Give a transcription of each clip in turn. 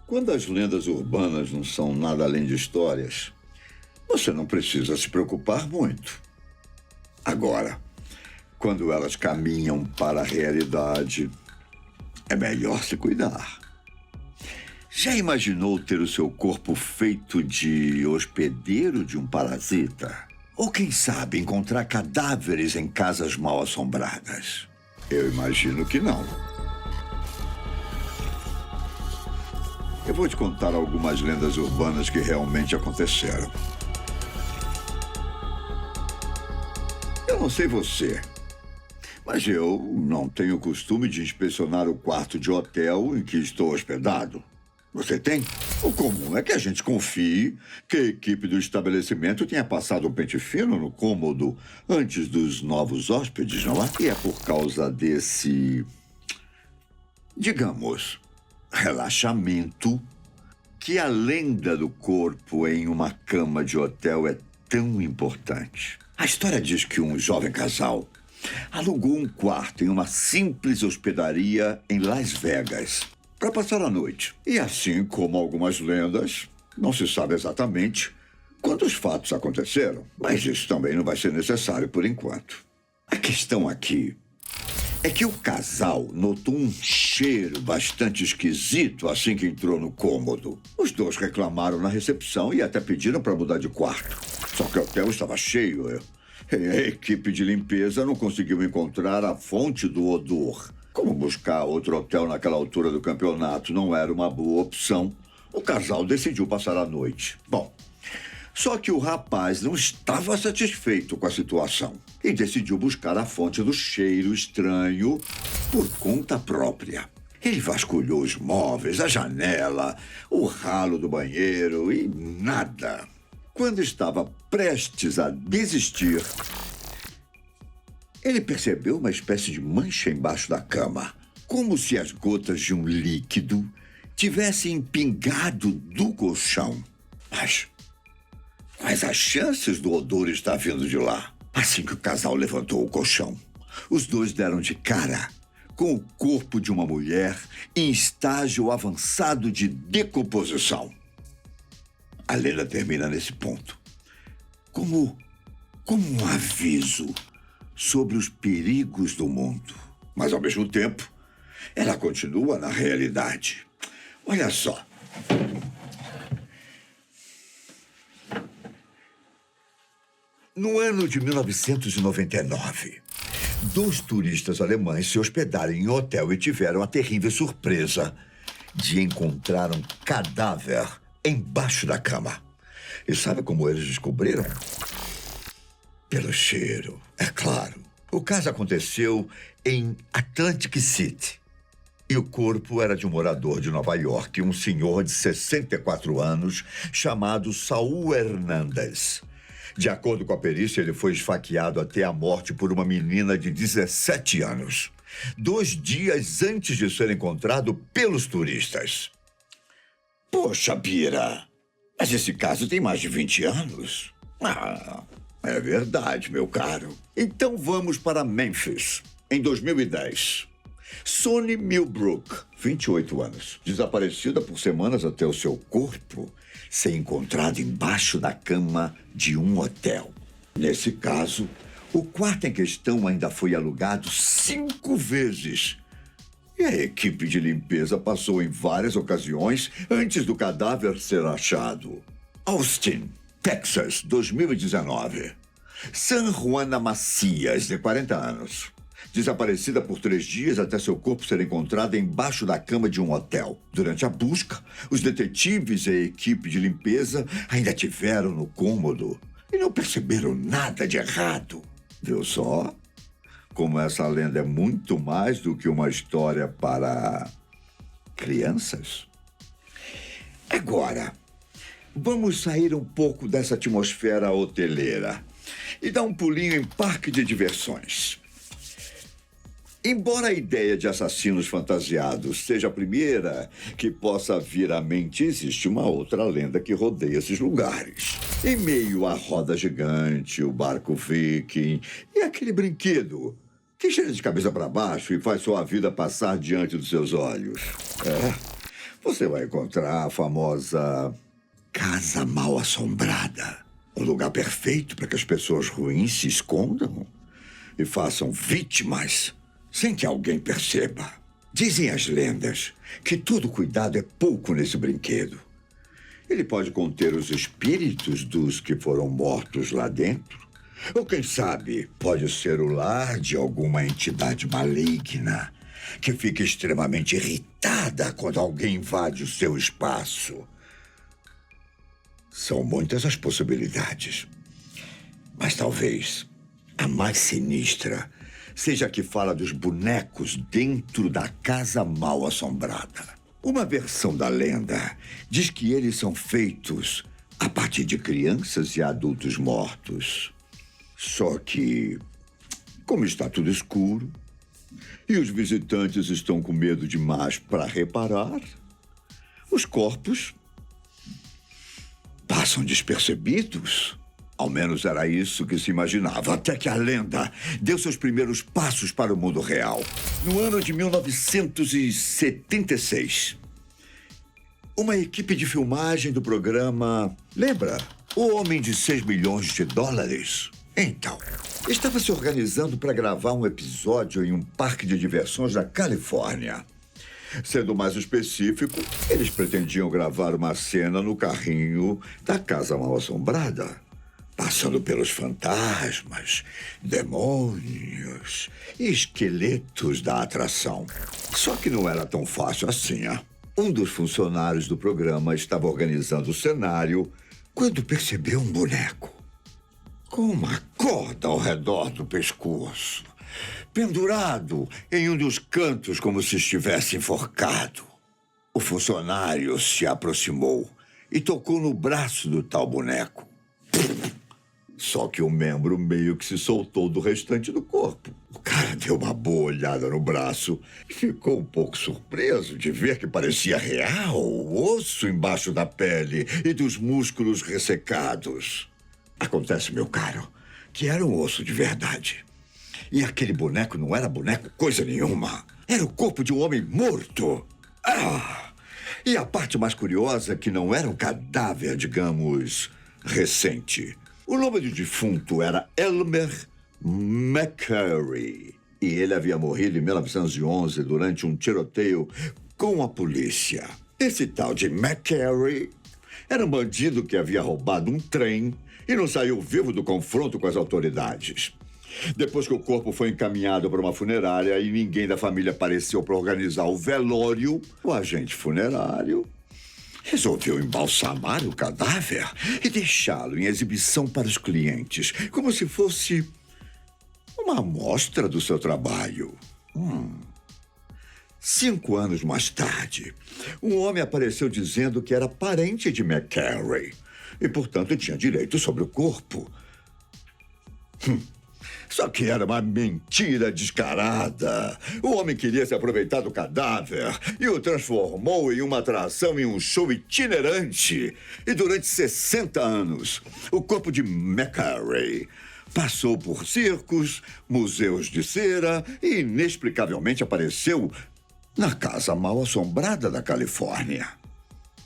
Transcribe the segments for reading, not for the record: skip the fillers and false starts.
Quando as lendas urbanas não são nada além de histórias, você não precisa se preocupar muito. Agora, quando elas caminham para a realidade, é melhor se cuidar. Já imaginou ter o seu corpo feito de hospedeiro de um parasita? Ou, quem sabe, encontrar cadáveres em casas mal assombradas? Eu imagino que não. Eu vou te contar algumas lendas urbanas que realmente aconteceram. Eu não sei você, mas eu não tenho o costume de inspecionar o quarto de hotel em que estou hospedado. Você tem? O comum é que a gente confie que a equipe do estabelecimento tenha passado um pente fino no cômodo antes dos novos hóspedes, não é? E é por causa desse, digamos, relaxamento que a lenda do corpo em uma cama de hotel é tão importante. A história diz que um jovem casal alugou um quarto em uma simples hospedaria em Las Vegas para passar a noite. E assim como algumas lendas, não se sabe exatamente quando os fatos aconteceram. Mas isso também não vai ser necessário por enquanto. A questão aqui é que o casal notou um cheiro bastante esquisito assim que entrou no cômodo. Os dois reclamaram na recepção e até pediram para mudar de quarto. Só que o hotel estava cheio. A equipe de limpeza não conseguiu encontrar a fonte do odor. Como buscar outro hotel naquela altura do campeonato não era uma boa opção, o casal decidiu passar a noite. Bom, só que o rapaz não estava satisfeito com a situação e decidiu buscar a fonte do cheiro estranho por conta própria. Ele vasculhou os móveis, a janela, o ralo do banheiro e nada. Quando estava prestes a desistir, ele percebeu uma espécie de mancha embaixo da cama, como se as gotas de um líquido tivessem pingado do colchão. Mas quais as chances do odor estar vindo de lá? Assim que o casal levantou o colchão, os dois deram de cara com o corpo de uma mulher em estágio avançado de decomposição. A lenda termina nesse ponto, como um aviso sobre os perigos do mundo. Mas, ao mesmo tempo, ela continua na realidade. Olha só. No ano de 1999, 2 turistas alemães se hospedaram em um hotel e tiveram a terrível surpresa de encontrar um cadáver embaixo da cama. E sabe como eles descobriram? Pelo cheiro, é claro. O caso aconteceu em Atlantic City. E o corpo era de um morador de Nova York, um senhor de 64 anos, chamado Saul Hernandez. De acordo com a perícia, ele foi esfaqueado até a morte por uma menina de 17 anos, 2 dias antes de ser encontrado pelos turistas. Poxa, Bira, mas esse caso tem mais de 20 anos. É verdade, meu caro. Então vamos para Memphis, em 2010. Sonny Millbrook, 28 anos, desaparecida por semanas até o seu corpo ser encontrado embaixo da cama de um hotel. Nesse caso, o quarto em questão ainda foi alugado 5 vezes. E a equipe de limpeza passou em várias ocasiões antes do cadáver ser achado. Austin, Texas, 2019. San Juana Macias, de 40 anos. Desaparecida por 3 dias até seu corpo ser encontrado embaixo da cama de um hotel. Durante a busca, os detetives e a equipe de limpeza ainda tiveram no cômodo e não perceberam nada de errado. Viu só? Como essa lenda é muito mais do que uma história para crianças. Agora, vamos sair um pouco dessa atmosfera hoteleira e dar um pulinho em parque de diversões. Embora a ideia de assassinos fantasiados seja a primeira que possa vir à mente, existe uma outra lenda que rodeia esses lugares. Em meio à roda gigante, o barco viking e aquele brinquedo que gira de cabeça para baixo e faz sua vida passar diante dos seus olhos. você vai encontrar a famosa Casa Mal Assombrada. Um lugar perfeito para que as pessoas ruins se escondam e façam vítimas sem que alguém perceba. Dizem as lendas que todo cuidado é pouco nesse brinquedo. Ele pode conter os espíritos dos que foram mortos lá dentro. Ou, quem sabe, pode ser o lar de alguma entidade maligna que fica extremamente irritada quando alguém invade o seu espaço. São muitas as possibilidades. Mas talvez a mais sinistra seja a que fala dos bonecos dentro da Casa Mal Assombrada. Uma versão da lenda diz que eles são feitos a partir de crianças e adultos mortos. Só que, como está tudo escuro e os visitantes estão com medo demais para reparar, os corpos passam despercebidos. Ao menos era isso que se imaginava, até que a lenda deu seus primeiros passos para o mundo real. No ano de 1976, uma equipe de filmagem do programa... Lembra? O Homem de 6 milhões de dólares? Então, estava se organizando para gravar um episódio em um parque de diversões da Califórnia. Sendo mais específico, eles pretendiam gravar uma cena no carrinho da Casa Mal Assombrada, passando pelos fantasmas, demônios e esqueletos da atração. Só que não era tão fácil assim, hein? Um dos funcionários do programa estava organizando o cenário quando percebeu um boneco com uma corda ao redor do pescoço, pendurado em um dos cantos como se estivesse enforcado. O funcionário se aproximou e tocou no braço do tal boneco. Só que o membro meio que se soltou do restante do corpo. O cara deu uma boa olhada no braço e ficou um pouco surpreso de ver que parecia real o osso embaixo da pele e dos músculos ressecados. Acontece, meu caro, que era um osso de verdade. E aquele boneco não era boneco coisa nenhuma. Era o corpo de um homem morto. E a parte mais curiosa é que não era um cadáver, digamos, recente. O nome do defunto era Elmer McCurry. E ele havia morrido em 1911 durante um tiroteio com a polícia. Esse tal de McCurry era um bandido que havia roubado um trem e não saiu vivo do confronto com as autoridades. Depois que o corpo foi encaminhado para uma funerária e ninguém da família apareceu para organizar o velório, o agente funerário resolveu embalsamar o cadáver e deixá-lo em exibição para os clientes, como se fosse uma amostra do seu trabalho. 5 anos mais tarde, um homem apareceu dizendo que era parente de McCurry e, portanto, tinha direito sobre o corpo. Só que era uma mentira descarada. O homem queria se aproveitar do cadáver e o transformou em uma atração em um show itinerante. E durante 60 anos, o corpo de McCurry passou por circos, museus de cera e inexplicavelmente apareceu na Casa Mal Assombrada da Califórnia.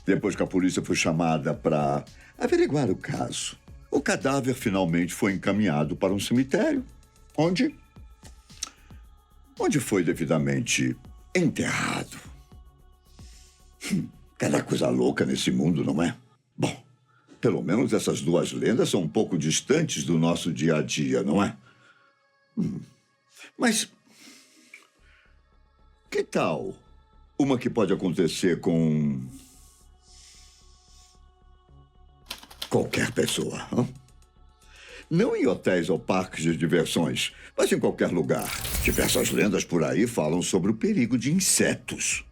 Depois que a polícia foi chamada para averiguar o caso, o cadáver finalmente foi encaminhado para um cemitério, onde foi devidamente enterrado. Cada coisa louca nesse mundo, não é? Bom, pelo menos essas duas lendas são um pouco distantes do nosso dia a dia, não é? Mas que tal uma que pode acontecer com qualquer pessoa? Não em hotéis ou parques de diversões, mas em qualquer lugar. Diversas lendas por aí falam sobre o perigo de insetos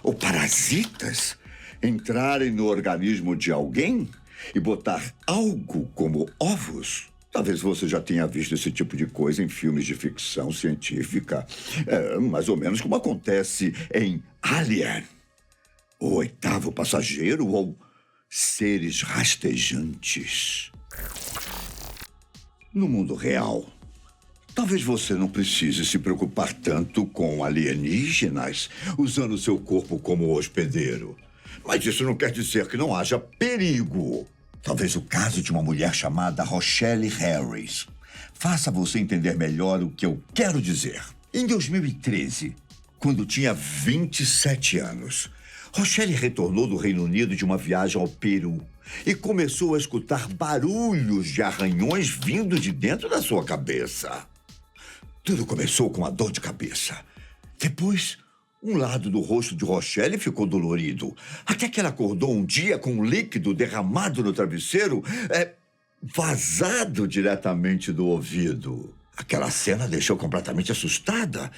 ou parasitas entrarem no organismo de alguém e botar algo como ovos. Talvez você já tenha visto esse tipo de coisa em filmes de ficção científica. Mais ou menos como acontece em Alien, O Oitavo Passageiro ou Seres Rastejantes. No mundo real, talvez você não precise se preocupar tanto com alienígenas usando seu corpo como hospedeiro. Mas isso não quer dizer que não haja perigo. Talvez o caso de uma mulher chamada Rochelle Harris faça você entender melhor o que eu quero dizer. Em 2013, quando tinha 27 anos, Rochelle retornou do Reino Unido de uma viagem ao Peru e começou a escutar barulhos de arranhões vindo de dentro da sua cabeça. Tudo começou com uma dor de cabeça. Depois, um lado do rosto de Rochelle ficou dolorido, até que ela acordou um dia com um líquido derramado no travesseiro, vazado diretamente do ouvido. Aquela cena deixou completamente assustada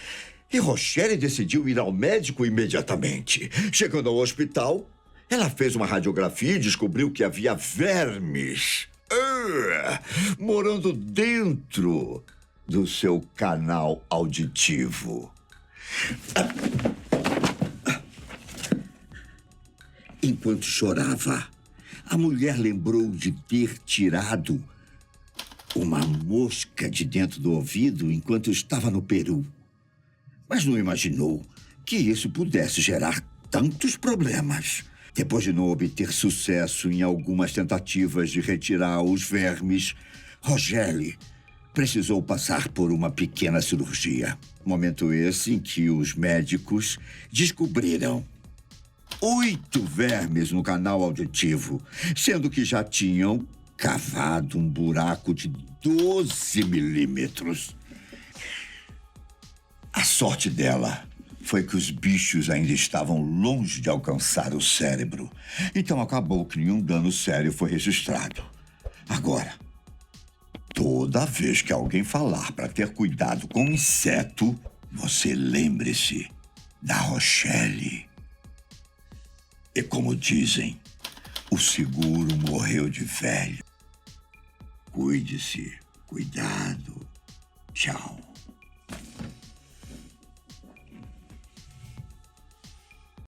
e Rochelle decidiu ir ao médico imediatamente. Chegando ao hospital, ela fez uma radiografia e descobriu que havia vermes morando dentro do seu canal auditivo. Enquanto chorava, a mulher lembrou de ter tirado uma mosca de dentro do ouvido enquanto estava no Peru. Mas não imaginou que isso pudesse gerar tantos problemas. Depois de não obter sucesso em algumas tentativas de retirar os vermes, Rochelle precisou passar por uma pequena cirurgia. Momento esse em que os médicos descobriram 8 vermes no canal auditivo, sendo que já tinham cavado um buraco de 12 milímetros. A sorte dela foi que os bichos ainda estavam longe de alcançar o cérebro. Então acabou que nenhum dano sério foi registrado. Agora, toda vez que alguém falar para ter cuidado com inseto, você lembre-se da Rochelle. E como dizem, o seguro morreu de velho. Cuide-se. Cuidado. Tchau.